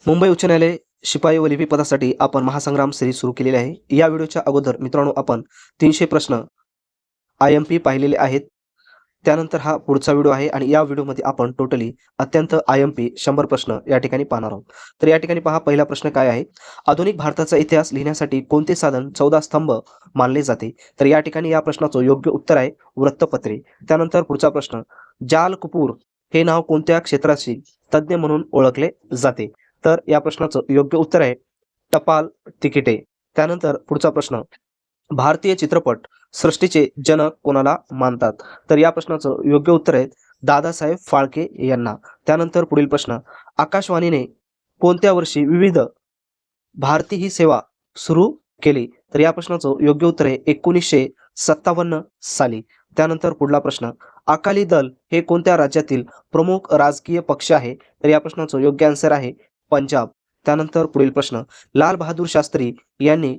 मुंबई उच्च न्यायालय शिपाई व लिपी पदासाठी आपण महासंग्राम सिरीज सुरू केलेली आहे. या व्हिडिओच्या अगोदर मित्रांनो आपण 300 प्रश्न IMP पाहिलेले आहेत. त्यानंतर हा पुढचा व्हिडिओ आहे आणि या व्हिडिओमध्ये आपण टोटली अत्यंत IMP 100 प्रश्न या ठिकाणी पाहणार आहोत. तर या ठिकाणी पहा, पहिला प्रश्न काय आहे? आधुनिक भारताचा इतिहास लिहिण्यासाठी कोणते साधन 14 स्तंभ मानले जाते? तर या ठिकाणी या प्रश्नाचं योग्य उत्तर आहे वृत्तपत्रे. त्यानंतर पुढचा प्रश्न, जाल कपूर हे नाव कोणत्या क्षेत्राशी तज्ञ म्हणून ओळखले जाते? तर या प्रश्नाचं योग्य उत्तर आहे टपाल तिकिटे. त्यानंतर पुढचा प्रश्न, भारतीय चित्रपट सृष्टीचे जनक कोणाला मानतात? तर या प्रश्नाचं योग्य उत्तर आहे दादासाहेब फाळके यांना. त्यानंतर पुढील प्रश्न, आकाशवाणीने कोणत्या वर्षी विविध भारती ही सेवा सुरू केली? तर या प्रश्नाचं योग्य उत्तर आहे 1957 साली. त्यानंतर पुढला प्रश्न, अकाली दल हे कोणत्या राज्यातील प्रमुख राजकीय पक्ष आहे? तर या प्रश्नाचं योग्य आन्सर आहे पंजाब. त्यानंतर पुढील प्रश्न, लाल बहादूर शास्त्री यांनी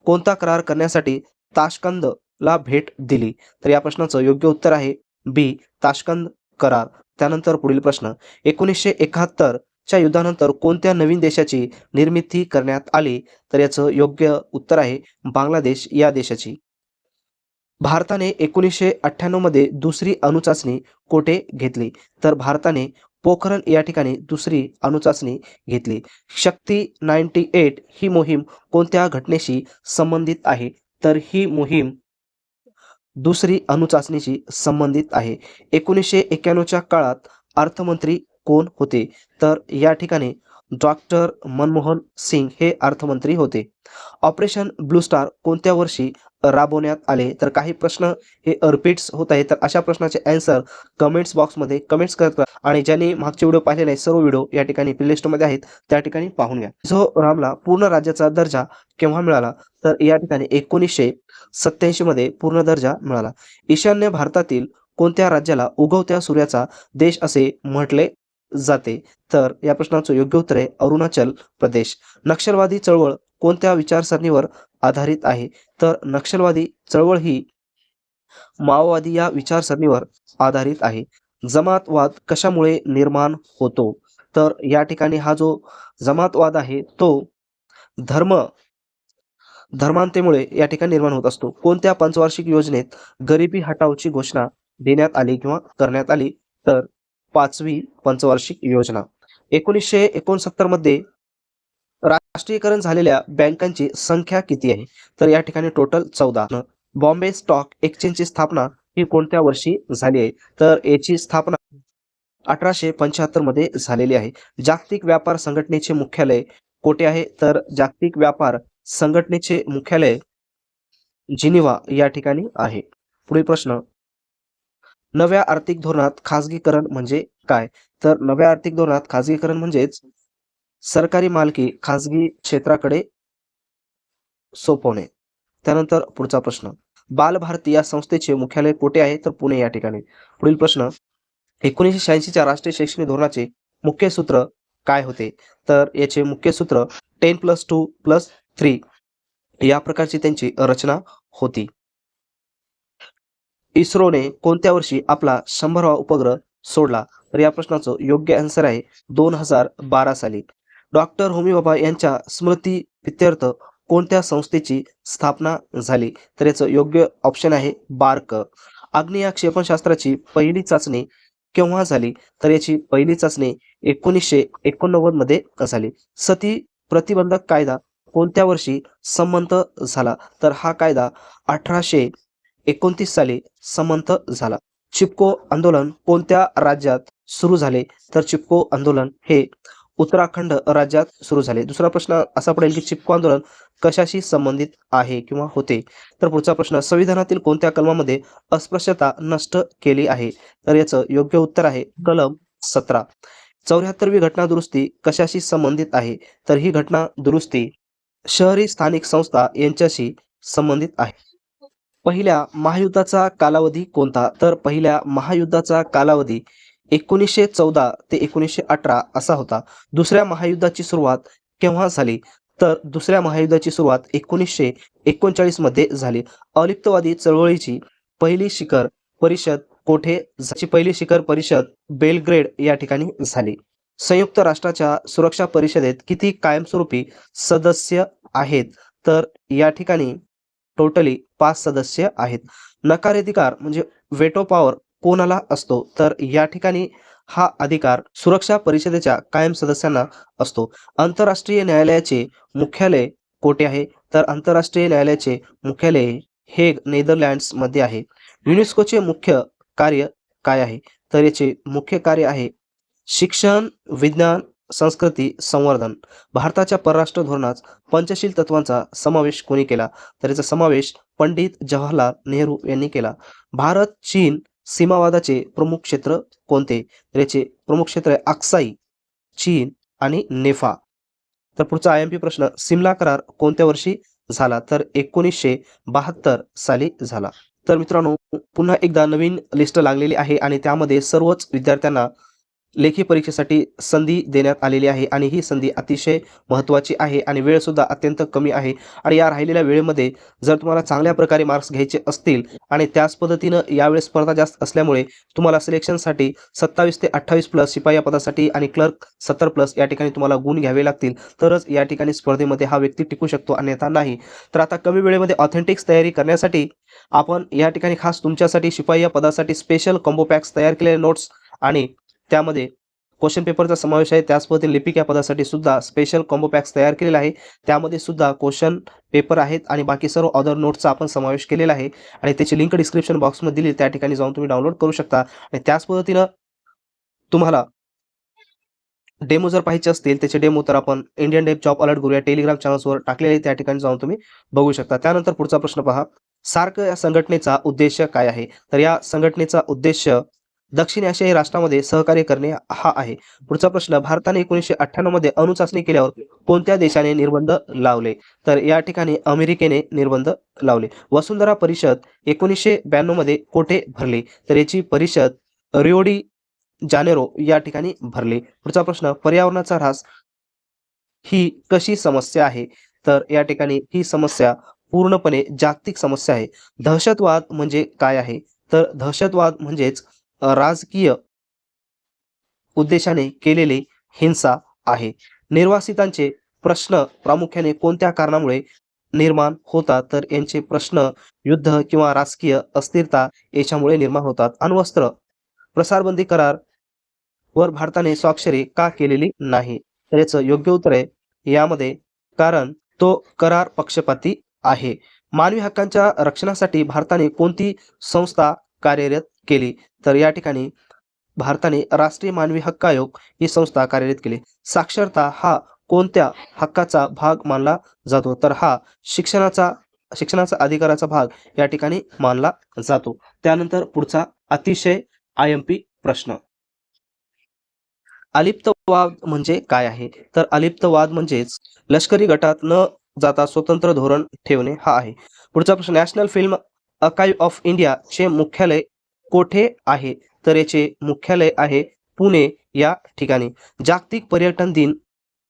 कोणता करार करण्यासाठी ताशकंदला भेट दिली? तर या प्रश्नाचं योग्य उत्तर आहे बी, ताशकंद करार. त्यानंतर पुढील प्रश्न, 1971 च्या युद्धानंतर कोणत्या नवीन देशाची निर्मिती करण्यात आली? तर याचं योग्य उत्तर आहे बांगलादेश या देशाची. भारताने 1998 मध्ये दुसरी अणुचाचणी कोठे घेतली? तर भारताने पोखरण या ठिकाणी दुसरी अणुचाचणी घेतली. शक्ती 98 ही मोहीम कोणत्या घटनेशी संबंधित आहे? तर ही मोहीम दुसरी अणुचाचणीशी संबंधित आहे. 1991च्या काळात अर्थमंत्री कोण होते? तर या ठिकाणी डॉक्टर मनमोहन सिंग हे अर्थमंत्री होते. ऑपरेशन ब्लू स्टार कोणत्या वर्षी राबवण्यात आले? तर काही प्रश्न हे रिपीट्स होत आहेत, तर अशा प्रश्नाचे आन्सर कमेंट्स बॉक्समध्ये कमेंट्स करत राहा आणि ज्यांनी मागचे व्हिडिओ पाहिलेले नाही सर्व व्हिडिओ या ठिकाणी प्लेलिस्टमध्ये आहेत, त्या ठिकाणी पाहून घ्या. मिझोरामला पूर्ण राज्याचा दर्जा केव्हा मिळाला? तर या ठिकाणी 1987 मध्ये पूर्ण दर्जा मिळाला. ईशान्य भारतातील कोणत्या राज्याला उगवत्या सूर्याचा देश असे म्हटले जाते? तर या प्रश्नाचं योग्य उत्तर आहे अरुणाचल प्रदेश. नक्षलवादी चळवळ कोणत्या विचारसरणीवर आधारित आहे? तर नक्षलवादी चळवळ ही माओवादी या विचारसरणीवर आधारित आहे. जमातवाद कशामुळे निर्माण होतो? तर या ठिकाणी हा जो जमातवाद आहे तो धर्मांतेमुळे या ठिकाणी निर्माण होत असतो. कोणत्या पंचवार्षिक योजनेत गरिबी हटावची घोषणा देण्यात आली किंवा करण्यात आली? तर 5वी पंचवार्षिक योजना. 1969 मध्ये राष्ट्रीयकरण झालेल्या बँकांची संख्या किती आहे? तर या ठिकाणी टोटल 14. बॉम्बे स्टॉक एक्सचेंजची स्थापना ही कोणत्या वर्षी झाली आहे? तर याची स्थापना 1875 मध्ये झालेली आहे. जागतिक व्यापार संघटनेचे मुख्यालय कोठे आहे? तर जागतिक व्यापार संघटनेचे मुख्यालय जिनिव्हा या ठिकाणी आहे. पुढील प्रश्न, नव्या आर्थिक धोरणात खाजगीकरण म्हणजे काय? तर नव्या आर्थिक धोरणात खाजगीकरण म्हणजेच सरकारी मालकी खाजगी क्षेत्राकडे सोपवणे. त्यानंतर पुढचा प्रश्न, बालभारती या संस्थेचे मुख्यालय कोठे आहे? तर पुणे या ठिकाणी. पुढील प्रश्न, 1986 च्या राष्ट्रीय शैक्षणिक धोरणाचे मुख्य सूत्र काय होते? तर याचे मुख्य सूत्र 10+2+3 या प्रकारची त्यांची रचना होती. इस्रोने कोणत्या वर्षी आपला 100वा उपग्रह सोडला? तर या प्रश्नाचं योग्य आन्सर आहे 2012 साली. डॉक्टर होमी भाभा यांच्या स्मृती प्रित्यर्थ कोणत्या संस्थेची स्थापना झाली? तर याचं योग्य ऑप्शन आहे बार्क. आग्नेय क्षेपणास्त्राची पहिली चाचणी केव्हा झाली? तर याची पहिली चाचणी 1989 मध्ये झाली. सती प्रतिबंधक कायदा कोणत्या वर्षी संमत झाला? तर हा कायदा 1829 साली संमत झाला. चिपको आंदोलन कोणत्या राज्यात सुरू झाले? तर चिपको आंदोलन हे उत्तराखंड राज्यात सुरू झाले. दुसरा प्रश्न असा पडेल की चिपको आंदोलन कशाशी संबंधित आहे किंवा होते? तर पुढचा प्रश्न, संविधानातील कोणत्या कलमामध्ये अस्पृश्यता नष्ट केली आहे? तर याचं योग्य उत्तर आहे कलम 17. 74वी घटना दुरुस्ती कशाशी संबंधित आहे? तर ही घटना दुरुस्ती शहरी स्थानिक संस्था यांच्याशी संबंधित आहे. पहिल्या महायुद्धाचा कालावधी कोणता? तर पहिल्या महायुद्धाचा कालावधी 1914 ते 1918 असा होता. दुसऱ्या महायुद्धाची सुरुवात केव्हा झाली? तर दुसऱ्या महायुद्धाची सुरुवात 1939 मध्ये झाली. अलिप्तवादी चळवळीची पहिली शिखर परिषद कोठे? पहिली शिखर परिषद बेलग्रेड या ठिकाणी झाली. संयुक्त राष्ट्राच्या सुरक्षा परिषदेत किती कायमस्वरूपी सदस्य आहेत? तर या ठिकाणी टोटली 5 सदस्य आहेत. नकाराधिकार म्हणजे वेटो पॉवर कोणाला असतो? तर या ठिकाणी हा अधिकार सुरक्षा परिषदेच्या कायम सदस्यांना असतो. आंतरराष्ट्रीय न्यायालयाचे मुख्यालय कोठे आहे? तर आंतरराष्ट्रीय न्यायालयाचे मुख्यालय हेग नेदरलँड्समध्ये आहे. युनेस्कोचे मुख्य कार्य काय आहे? तर याचे मुख्य कार्य आहे शिक्षण, विज्ञान, संस्कृती, संवर्धन. भारताच्या परराष्ट्र धोरणात पंचशील तत्वांचा समावेश कोणी केला? तर याचा समावेश पंडित जवाहरलाल नेहरू यांनी केला. भारत चीन सीमावादाचे प्रमुख क्षेत्र कोणते? तर याचे प्रमुख क्षेत्र आहे अक्साई, चीन आणि नेफा. तर पुढचा आय एम पी प्रश्न, सिमला करार कोणत्या वर्षी झाला? तर 1972 साली झाला. तर मित्रांनो, पुन्हा एकदा नवीन लिस्ट लागलेली आहे आणि त्यामध्ये सर्वच विद्यार्थ्यांना लेखी परीक्षेसाठी संधी देण्यात आलेली आहे आणि ही संधी अतिशय महत्त्वाची आहे आणि वेळसुद्धा अत्यंत कमी आहे. आणि या राहिलेल्या वेळेमध्ये जर तुम्हाला चांगल्या प्रकारे मार्क्स घ्यायचे असतील आणि त्याच पद्धतीनं यावेळेस स्पर्धा जास्त असल्यामुळे तुम्हाला सिलेक्शनसाठी 27 ते 28 प्लस शिपाई या पदासाठी आणि क्लर्क 70 प्लस या ठिकाणी तुम्हाला गुण घ्यावे लागतील, तरच या ठिकाणी स्पर्धेमध्ये हा व्यक्ती टिकू शकतो, अन्यथा नाही. तर आता कमी वेळेमध्ये ऑथेंटिक्स तयारी करण्यासाठी आपण या ठिकाणी खास तुमच्यासाठी शिपाई या पदासाठी स्पेशल कॉम्बो पॅक्स तयार केलेले नोट्स आणि त्यामध्ये क्वेश्चन पेपरचा समावेश आहे. त्याच पद्धतीने लिपिक या पदासाठी सुद्धा स्पेशल कॉम्बो पॅक्स तयार केलेला आहे. त्यामध्ये सुद्धा क्वेश्चन पेपर आहेत आणि बाकी सर्व अदर नोट्सचा आपण समावेश केलेला आहे आणि त्याची लिंक डिस्क्रिप्शन बॉक्समध्ये दिली, त्या ठिकाणी जाऊन तुम्ही डाउनलोड करू शकता. आणि त्याच पद्धतीनं तुम्हाला डेमो जर पाहिजे असतील त्याचे डेमो तर आपण इंडियन डेप जॉब अलर्ट गुरु या टेलिग्राम चॅनल्सवर टाकलेले आहे, त्या ठिकाणी जाऊन तुम्ही बघू शकता. त्यानंतर पुढचा प्रश्न पहा, सार्क या संघटनेचा उद्देश काय आहे? तर या संघटनेचा उद्देश दक्षिण आशियाई राष्ट्रांमध्ये सहकार्य करणे हा आहे. पुढचा प्रश्न, भारताने 1998 मध्ये अणुचाचणी केल्यावर कोणत्या देशाने निर्बंध लावले? तर या ठिकाणी अमेरिकेने निर्बंध लावले. वसुंधरा परिषद 1992 मध्ये कोठे भरली? तर याची परिषद रिओ डी जानेरो या ठिकाणी भरली. पुढचा प्रश्न, पर्यावरणाचा ऱ्हास ही कशी समस्या आहे? तर या ठिकाणी ही समस्या पूर्णपणे जागतिक समस्या आहे. दहशतवाद म्हणजे काय आहे? तर दहशतवाद म्हणजेच राजकीय उद्देशाने केलेली हिंसा आहे. निर्वासितांचे प्रश्न प्रामुख्याने कोणत्या कारणामुळे निर्माण होतात? तर यांचे प्रश्न युद्ध किंवा राजकीय अस्थिरता याच्यामुळे निर्माण होतात. अण्वस्त्र प्रसारबंदी करार वर भारताने स्वाक्षरी का केलेली नाही? तर याचं योग्य उत्तर आहे यामध्ये कारण तो करार पक्षपाती आहे. मानवी हक्कांच्या रक्षणासाठी भारताने कोणती संस्था कार्यरत केली? तर या ठिकाणी भारताने राष्ट्रीय मानवी हक्क आयोग ही संस्था कार्यरत केली. साक्षरता हा कोणत्या हक्काचा भाग मानला जातो? तर हा शिक्षणाचा अधिकाराचा भाग या ठिकाणी मानला जातो. त्यानंतर पुढचा अतिशय IMP प्रश्न, अलिप्तवाद म्हणजे काय आहे? तर अलिप्तवाद म्हणजेच लष्करी गटात न जाता स्वतंत्र धोरण ठेवणे हा आहे. पुढचा प्रश्न, नॅशनल फिल्म अर्काइव्ह ऑफ इंडिया चे मुख्यालय कोठे आहे? तर याचे मुख्यालय आहे पुणे या ठिकाणी. जागतिक पर्यटन दिन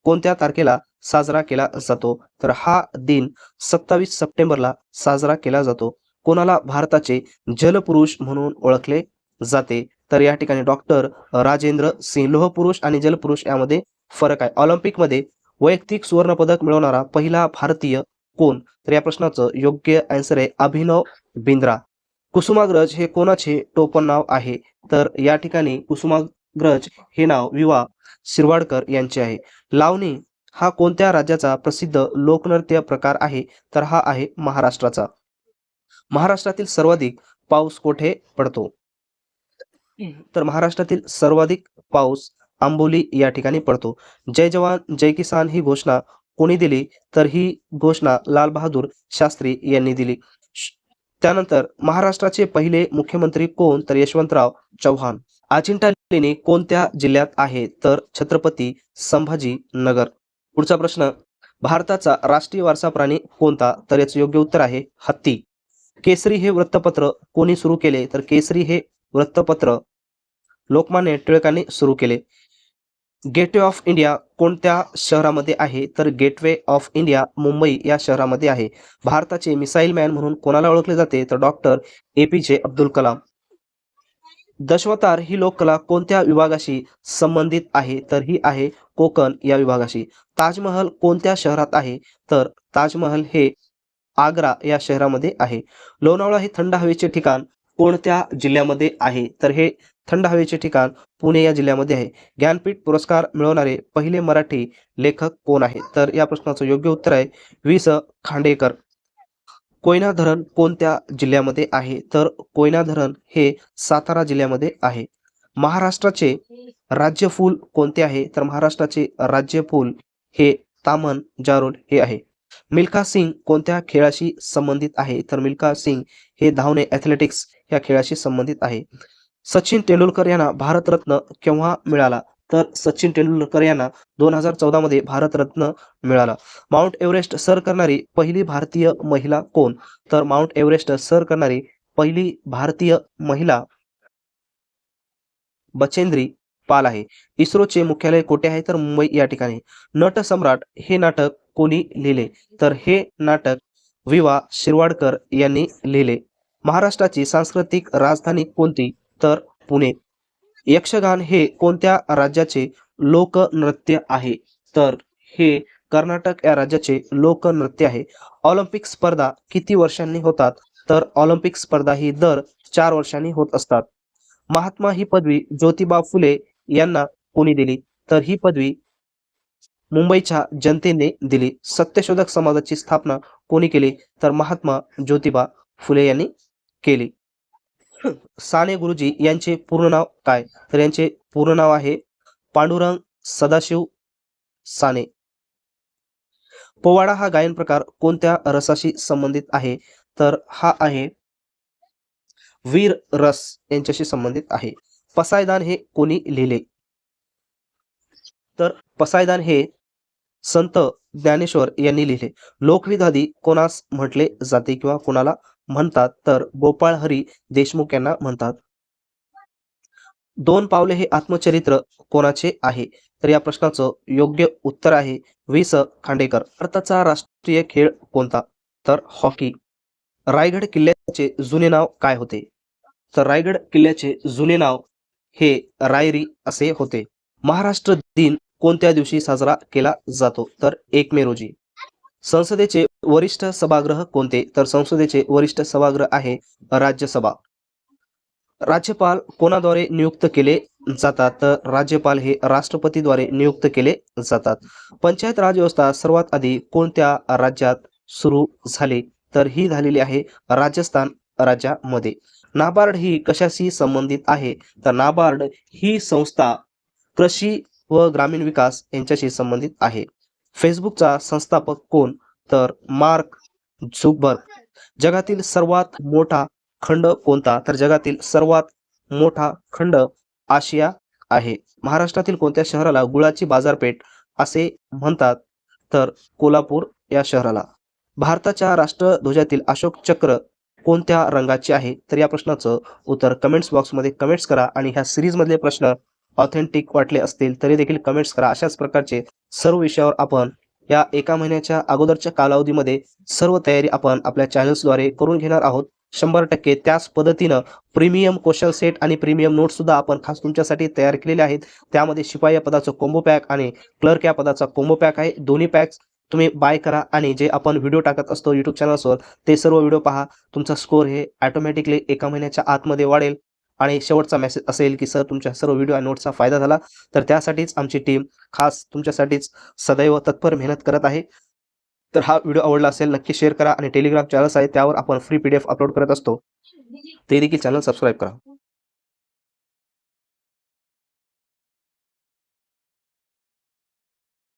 कोणत्या तारखेला साजरा केला जातो? तर हा दिन 27 सप्टेंबरला साजरा केला जातो. कोणाला भारताचे जलपुरुष म्हणून ओळखले जाते? तर या ठिकाणी डॉक्टर राजेंद्र सिंह. लोहपुरुष आणि जलपुरुष यामध्ये फरक आहे. ऑलिम्पिकमध्ये वैयक्तिक सुवर्ण पदक मिळवणारा पहिला भारतीय कोण? तर या प्रश्नाचं योग्य आन्सर आहे अभिनव बिंद्रा. कुसुमाग्रज हे कोणाचे टोपण नाव आहे? तर या ठिकाणी कुसुमाग्रज हे नाव विवा शिरवाडकर यांचे आहे. लावणी हा कोणत्या राज्याचा प्रसिद्ध लोकनृत्य प्रकार आहे? तर हा आहे महाराष्ट्राचा. महाराष्ट्रातील सर्वाधिक पाऊस कोठे पडतो? तर महाराष्ट्रातील सर्वाधिक पाऊस आंबोली या ठिकाणी पडतो. जय जवान जय किसान ही घोषणा कोणी दिली? तर ही घोषणा लाल बहादूर शास्त्री यांनी दिली. त्यानंतर महाराष्ट्राचे पहिले मुख्यमंत्री कोण? तर यशवंतराव चव्हाण. अजिंठा लेणी कोणत्या जिल्ह्यात आहे? तर छत्रपती संभाजी नगर. पुढचा प्रश्न, भारताचा राष्ट्रीय वारसा प्राणी कोणता? तर याचं योग्य उत्तर आहे हत्ती. केसरी हे वृत्तपत्र कोणी सुरू केले? तर केसरी हे वृत्तपत्र लोकमान्य टिळकांनी सुरू केले. गेटवे ऑफ इंडिया कोणत्या शहरामध्ये आहे? तर गेटवे ऑफ इंडिया मुंबई या शहरामध्ये आहे. भारताचे मिसाईल मॅन म्हणून कोणाला ओळखले जाते? तर डॉक्टर APJ अब्दुल कलाम. दशावतार ही लोककला कोणत्या विभागाशी संबंधित आहे? तर ही आहे कोकण या विभागाशी. ताजमहल कोणत्या शहरात आहे? तर ताजमहल हे आग्रा या शहरामध्ये आहे. लोणावळा हे थंड हवेचे ठिकाण कोणत्या जिल्ह्यामध्ये आहे? तर हे थंड हवेचे ठिकाण पुणे या जिल्ह्यामध्ये आहे. ज्ञानपीठ पुरस्कार मिळवणारे पहिले मराठी लेखक कोण आहे? तर या प्रश्नाचं योग्य उत्तर आहे वि.स. खांडेकर. कोयना धरण कोणत्या जिल्ह्यामध्ये आहे? तर कोयना धरण हे सातारा जिल्ह्यामध्ये आहे. महाराष्ट्राचे राज्यफूल कोणते आहे? तर महाराष्ट्राचे राज्यफूल हे तामन जारूल हे आहे. मिल्खा सिंग कोणत्या खेळाशी संबंधित आहे? तर मिल्खा सिंग हे धावणे ॲथलेटिक्स या खेळाशी संबंधित आहे. सचिन तेंडुलकर यांना भारतरत्न केव्हा मिळाला? तर सचिन तेंडुलकर यांना 2014 मध्ये भारतरत्न मिळाला. माउंट एव्हरेस्ट सर करणारी पहिली भारतीय महिला कोण? तर माउंट एव्हरेस्ट सर करणारी पहिली भारतीय महिला बचेंद्री पाल आहे. इस्रोचे मुख्यालय कोठे आहे? तर मुंबई या ठिकाणी. नटसम्राट हे नाटक कोणी लिहिले? तर हे नाटक वि.वा. शिरवाडकर यांनी लिहिले. महाराष्ट्राची सांस्कृतिक राजधानी कोणती? तर पुणे. यक्षगान हे कोणत्या राज्याचे लोकनृत्य आहे? तर हे कर्नाटक या राज्याचे लोकनृत्य आहे. ऑलिम्पिक स्पर्धा किती वर्षांनी होतात? तर ऑलिम्पिक स्पर्धा ही दर 4 वर्षांनी होत असतात. महात्मा ही पदवी ज्योतिबा फुले यांना कोणी दिली? तर ही पदवी मुंबईच्या जनतेने दिली. सत्यशोधक समाजाची स्थापना कोणी केली? तर महात्मा ज्योतिबा फुले यांनी केली. साने गुरुजी यांचे पूर्ण नाव काय? तर यांचे पूर्ण नाव आहे पांडुरंग सदाशिव साने. पोवाडा हा गायन प्रकार कोणत्या रसाशी संबंधित आहे? तर हा आहे वीर रस यांच्याशी संबंधित आहे. पसायदान हे कोणी लिहिले? तर पसायदान हे संत ज्ञानेश्वर यांनी लिहिले. लोकविधादी कोणास म्हटले जाते किंवा कोणाला म्हणतात? तर गोपाळ हरी देशमुख यांना म्हणतात. 2 पावले हे आत्मचरित्र कोणाचे आहे? तर या प्रश्नाचं योग्य उत्तर आहे वि.स. खांडेकर. भारताचा राष्ट्रीय खेळ कोणता? तर हॉकी. रायगड किल्ल्याचे जुने नाव काय होते? तर रायगड किल्ल्याचे जुने नाव हे रायरी असे होते. महाराष्ट्र दिन कोणत्या दिवशी साजरा केला जातो? तर 1 मे रोजी. संसदेचे वरिष्ठ सभागृह कोणते? तर संसदेचे वरिष्ठ सभागृह आहे राज्यसभा. राज्यपाल कोणाद्वारे नियुक्त केले जातात? तर राज्यपाल हे राष्ट्रपतीद्वारे नियुक्त केले जातात. पंचायत राज व्यवस्था सर्वात आधी कोणत्या राज्यात सुरू झाली? तर ही झालेली आहे राजस्थान राज्यामध्ये. नाबार्ड ही कशाशी संबंधित आहे? तर नाबार्ड ही संस्था कृषी व ग्रामीण विकास यांच्याशी संबंधित आहे. फेसबुकचा संस्थापक कोण? तर मार्क झुकबर्ग. जगातील सर्वात मोठा खंड कोणता? तर जगातील सर्वात मोठा खंड आशिया आहे. महाराष्ट्रातील कोणत्या शहराला गुळाची बाजारपेठ असे म्हणतात? तर कोल्हापूर या शहराला. भारताच्या राष्ट्रध्वजातील अशोक चक्र कोणत्या रंगाचे आहे? तर या प्रश्नाचं उत्तर कमेंट्स बॉक्समध्ये कमेंट्स करा आणि ह्या सिरीजमधले प्रश्न ऑथेंटिक वाटले असतील तरी देखील कमेंट्स करा. अशाच प्रकारचे सर्व विषयावर आपण या 1 महिन्याच्या अगोदरच्या कालावधीमध्ये सर्व तयारी आपण आपल्या चॅनल्सद्वारे करून घेणार आहोत 100%. त्याच पद्धतीनं प्रीमियम क्वेश्चन सेट आणि प्रीमियम नोट्स सुद्धा आपण खास तुमच्यासाठी तयार केलेले आहेत. त्यामध्ये शिपाई या पदाचं कॉम्बो पॅक आणि क्लर्क या पदाचा कॉम्बो पॅक आहे. दोन्ही पॅक्स तुम्ही बाय करा आणि जे आपण व्हिडिओ टाकत असतो यूट्यूब चॅनल्सवर ते सर्व व्हिडिओ पहा. तुमचा स्कोर हे ऑटोमॅटिकली 1 महिन्याच्या आतमध्ये वाढेल आणि शेवटचा मेसेज असेल की सर तुमच्या सर्व व्हिडिओ आणि नोट्सचा फायदा झाला. तर त्यासाठीच आमची टीम खास तुमच्यासाठीच सदैव तत्पर मेहनत करत आहे. तर हा व्हिडिओ आवडला असेल नक्की शेअर करा आणि टेलिग्राम चॅनल्स आहे त्यावर आपण फ्री PDF अपलोड करत असतो ते देखील चॅनल सबस्क्राईब करा.